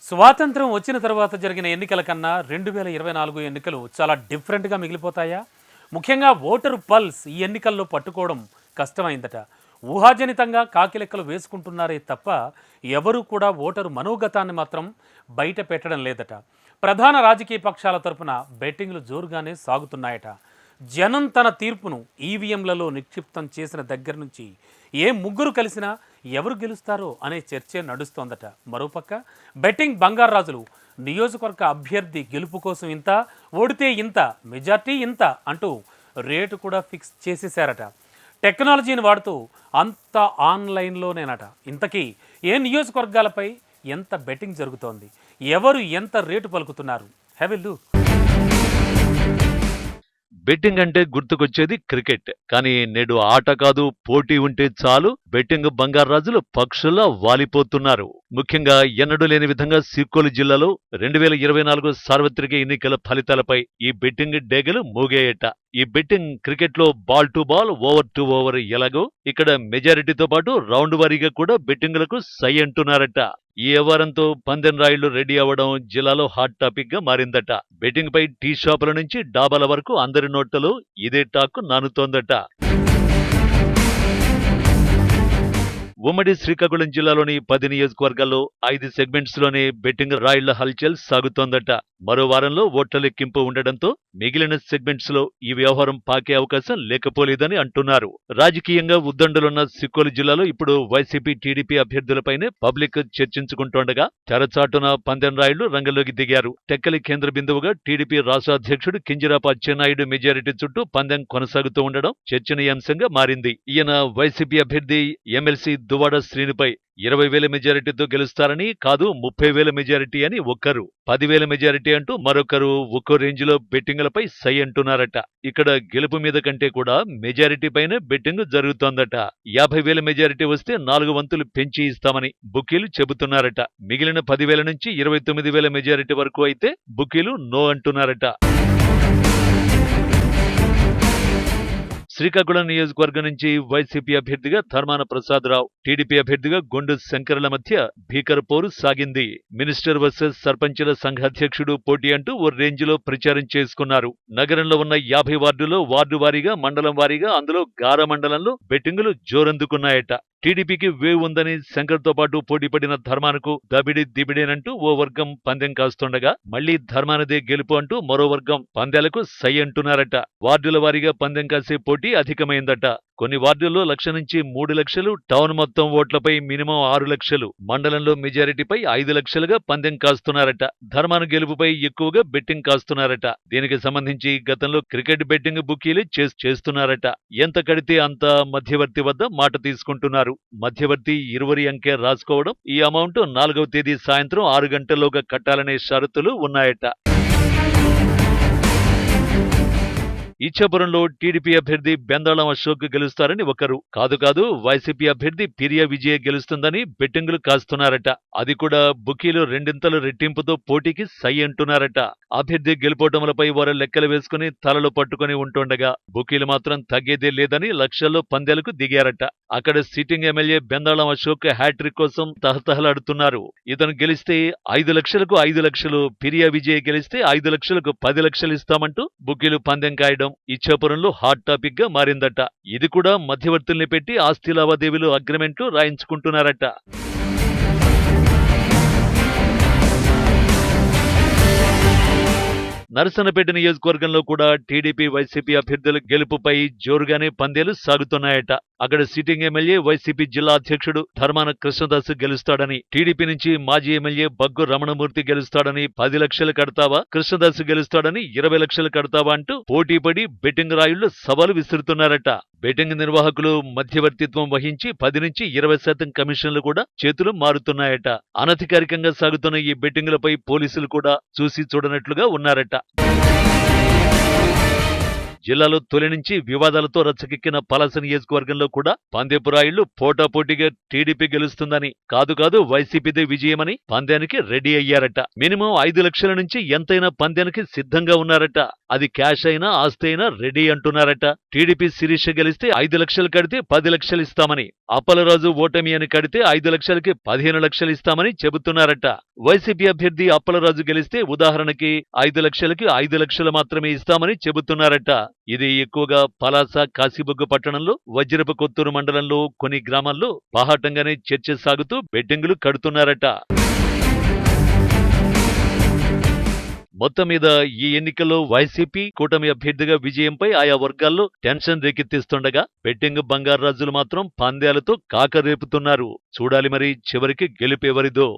స్వాతంత్రం వచ్చిన తర్వాత జరిగిన ఎన్నికల కన్నా 2024 ఎన్నికలు చాలా డిఫరెంట్గా మిగిలిపోతాయా? ముఖ్యంగా ఓటరు పల్స్ ఈ ఎన్నికల్లో పట్టుకోవడం కష్టమైందట. ఊహాజనితంగా కాకిలెక్కలు వేసుకుంటున్నారే తప్ప ఎవరూ కూడా ఓటరు మనోగతాన్ని మాత్రం బయట పెట్టడం లేదట. ప్రధాన రాజకీయ పక్షాల తరపున బెట్టింగ్లు జోరుగానే సాగుతున్నాయట. జనం తన తీర్పును ఈవీఎంలలో నిక్షిప్తం చేసిన దగ్గర నుంచి ఏ ముగ్గురు కలిసినా ఎవరు గెలుస్తారో అనే చర్చే నడుస్తోందట. మరోపక్క బెట్టింగ్ బంగారాజులు నియోజకవర్గ అభ్యర్థి గెలుపు కోసం ఇంత, ఓడితే ఇంత, మెజార్టీ ఇంత అంటూ రేటు కూడా ఫిక్స్ చేసేశారట. టెక్నాలజీని వాడుతూ అంతా ఆన్లైన్లోనేనట. ఇంతకీ ఏ నియోజకవర్గాలపై ఎంత బెట్టింగ్ జరుగుతోంది, ఎవరు ఎంత రేటు పలుకుతున్నారు? Have a look. బెట్టింగ్ అంటే గుర్తుకొచ్చేది క్రికెట్. కానీ నేడు ఆట కాదు, పోటీ ఉంటే చాలు బెట్టింగ్ బంగారాజులు పక్షుల్లా వాలిపోతున్నారు. ముఖ్యంగా ఎన్నడూ లేని విధంగా సిక్కోలు జిల్లాలో 2024 సార్వత్రిక ఎన్నికల ఫలితాలపై ఈ బెట్టింగ్ డేగలు మోగాయట. ఈ బెట్టింగ్ క్రికెట్ లో ball to ball, over to over ఎలాగో ఇక్కడ మెజారిటీతో పాటు రౌండ్ వారీగా కూడా బెట్టింగులకు సై అంటున్నారట. ఈ వ్యవహారంతో పందెం రాయుళ్లు రెడీ అవ్వడం జిల్లాలో హాట్ టాపిక్ గా మారిందట. బెట్టింగ్ పై టీ షాపుల నుంచి డాబాల వరకు అందరి నోట్లలో ఇదే టాక్ నానుతోందట. ఉమ్మడి శ్రీకాకుళం జిల్లాలోని 10 నియోజకవర్గాల్లో 5 సెగ్మెంట్స్ లోనే బెట్టింగ్ రాయిళ్ల హల్చల్ సాగుతోందట. మరో వారంలో ఓట్ల లెక్కింపు ఉండడంతో మిగిలిన సెగ్మెంట్స్ లో ఈ వ్యవహారం పాకే అవకాశం లేకపోలేదని అంటున్నారు. రాజకీయంగా ఉద్దండులున్న సిక్కోలు జిల్లాలో ఇప్పుడు వైసీపీ, టీడీపీ అభ్యర్థులపైనే పబ్లిక్ చర్చించుకుంటోండగా తెరచాటున పందెం రాయుళ్లు రంగంలోకి దిగారు. టెక్కలి కేంద్ర బిందువుగా టీడీపీ రాష్ట్ర అధ్యక్షుడు కింజరాపు అచ్చెన్నాయుడు మెజారిటీ చుట్టూ పందెం కొనసాగుతూ ఉండడం చర్చనీయాంశంగా మారింది. ఈయన వైసీపీ అభ్యర్థి ఎమ్మెల్సీ దువ్వాడ శ్రీనిపై 20,000 మెజారిటీతో గెలుస్తారని, కాదు 30,000 మెజారిటీ అని ఒకరు, 10,000 మెజారిటీ అంటూ మరొకరు ఒక్కో రేంజ్ లో బెట్టింగులపై సై అంటున్నారట. ఇక్కడ గెలుపు మీద కంటే కూడా మెజారిటీ పైన బెట్టింగ్ జరుగుతోందట. 50,000 మెజారిటీ వస్తే 4 వంతులు పెంచి ఇస్తామని బుకీలు చెబుతున్నారట. మిగిలిన 10,000 నుంచి 29,000 మెజారిటీ వరకు అయితే బుకీలు నో అంటున్నారట. శ్రీకాకుళం నియోజకవర్గం నుంచి వైసీపీ అభ్యర్థిగా ధర్మాన ప్రసాదరావు, టీడీపీ అభ్యర్థిగా గొండు శంకర్ల మధ్య భీకర పోరు సాగింది. మినిస్టర్ వర్సెస్ సర్పంచుల సంఘ అధ్యక్షుడు పోటీ అంటూ ఓ రేంజ్ లో ప్రచారం చేసుకున్నారు. నగరంలో ఉన్న 50 వార్డులో వార్డు వారీగా, మండలం వారీగా, అందులో గార మండలంలో బెట్టింగులు జోరందుకున్నాయట. టీడీపీకి వేవ్ ఉందని శంకర్తో పాటు పోటీపడిన ధర్మానకు దబిడి దిబిడేనంటూ ఓ వర్గం పందెం కాస్తుండగా, మళ్లీ ధర్మానదే గెలుపు అంటూ మరో వర్గం పందెలకు సై అంటున్నారట. వార్డుల వారీగా పందెం కాసే పోటీ అధికమైందట. కొన్ని వార్డుల్లో 1,00,000 నుంచి 3 లక్షలు, టౌన్ మొత్తం ఓట్లపై మినిమం 6 లక్షలు, మండలంలో మెజారిటీపై 5 లక్షలుగా పందెం కాస్తున్నారట. ధర్మాన గెలుపుపై ఎక్కువగా బెట్టింగ్ కాస్తున్నారట. దీనికి సంబంధించి గతంలో క్రికెట్ బెట్టింగ్ బుకీలు చేస్తున్నారట. ఎంత కడితే అంత మధ్యవర్తి వద్ద మాట తీసుకుంటున్నారు. మధ్యవర్తి ఇరువురి అంకె రాసుకోవడం, ఈ అమౌంట్ 4వ తేదీ సాయంత్రం 6 గంటల్లోగా కట్టాలనే షరతులు ఉన్నాయట. ఇచ్చాపురంలో టీడీపీ అభ్యర్థి బెందాళం అశోక్ గెలుస్తారని ఒకరు, కాదు వైసీపీ అభ్యర్థి పిరియా విజయ గెలుస్తుందని బెట్టింగులు కాస్తున్నారట. అది కూడా బుకీలు రెండింతలు రెట్టింపుతో పోటీకి సై అంటున్నారట. అభ్యర్థి గెలుపోటములపై వారు లెక్కలు వేసుకుని తలలు పట్టుకుని ఉంటుండగా బుకీలు మాత్రం తగ్గేదే లేదని లక్షల్లో పందేలకు దిగారట. అక్కడ sitting MLA Bendalam Ashok hattrick కోసం తహతహలాడుతున్నారు. ఇతను గెలిస్తే 5 లక్షలకు 5 లక్షలు, పిరియా విజయ్ గెలిస్తే 5 లక్షలకు 10 లక్షలు ఇస్తామంటూ బుకీలు పందెం కాయడం ఇచ్చాపురంలో హాట్ టాపిక్ గా మారిందట. ఇది కూడా మధ్యవర్తుల్ని పెట్టి ఆస్తి లావాదేవీలు అగ్రిమెంట్లు రాయించుకుంటున్నారట. నరసన్నపేట నియోజకవర్గంలో కూడా టీడీపీ, వైసీపీ అభ్యర్థుల గెలుపుపై జోరుగానే పందేలు సాగుతున్నాయట. అక్కడ సిట్టింగ్ ఎమ్మెల్యే వైసీపీ జిల్లా అధ్యక్షుడు ధర్మాన కృష్ణదాస్ గెలుస్తాడని, టీడీపీ నుంచి మాజీ ఎమ్మెల్యే బగ్గు రమణమూర్తి గెలుస్తాడని 10 లక్షలు కడతావా, కృష్ణదాస్ గెలుస్తాడని 20 లక్షలు కడతావా అంటూ పోటీపడి బెట్టింగ్ రాయుళ్లు సవాలు విసురుతున్నారట. బెట్టింగ్ నిర్వాహకులు మధ్యవర్తిత్వం వహించి 10 నుంచి 20% కమిషన్లు కూడా చేతులు మారుతున్నాయట. అనధికారికంగా సాగుతున్న ఈ బెట్టింగులపై పోలీసులు కూడా చూసి చూడనట్లుగా ఉన్నారట. జిల్లాలో తొలి నుంచి వివాదాలతో రచ్చకెక్కిన పలాస నియోజకవర్గంలో కూడా పందెపురాయుళ్లు పోటాపోటీగా టీడీపీ గెలుస్తుందని, కాదు వైసీపీదే విజయమని పందానికి రెడీ అయ్యారట. మినిమం 5 లక్షల నుంచి ఎంతైనా పందానికి సిద్ధంగా ఉన్నారట. అది క్యాష్ అయినా ఆస్తి అయినా రెడీ అంటున్నారట. టీడీపీ శిరీష గెలిస్తే 5 లక్షలు కడితే 10 లక్షలు ఇస్తామని, అప్పలరాజు ఓటమి అని కడితే 5 లక్షలకి 15 లక్షలు ఇస్తామని చెబుతున్నారట. వైసీపీ అభ్యర్థి అప్పలరాజు గెలిస్తే ఉదాహరణకి 5 లక్షలకి 5 లక్షలు మాత్రమే ఇస్తామని చెబుతున్నారట. ఇది ఎక్కువగా పలాస, కాశీబుగ్గ పట్టణంలో, వజ్రపు కొత్తూరు మండలంలో కొన్ని గ్రామాల్లో బాహాటంగానే చర్చ సాగుతూ బెట్టింగులు కడుతున్నారట. మొత్తం మీద ఈ ఎన్నికల్లో వైసీపీ కూటమి అభ్యర్థిగా విజయంపై ఆయా వర్గాల్లో టెన్షన్ రేకెత్తిస్తుండగా, బెట్టింగ్ బంగారాజులు మాత్రం పందేలతో కాకరేపుతున్నారు. చూడాలి మరి చివరికి గెలుపెవరిదో.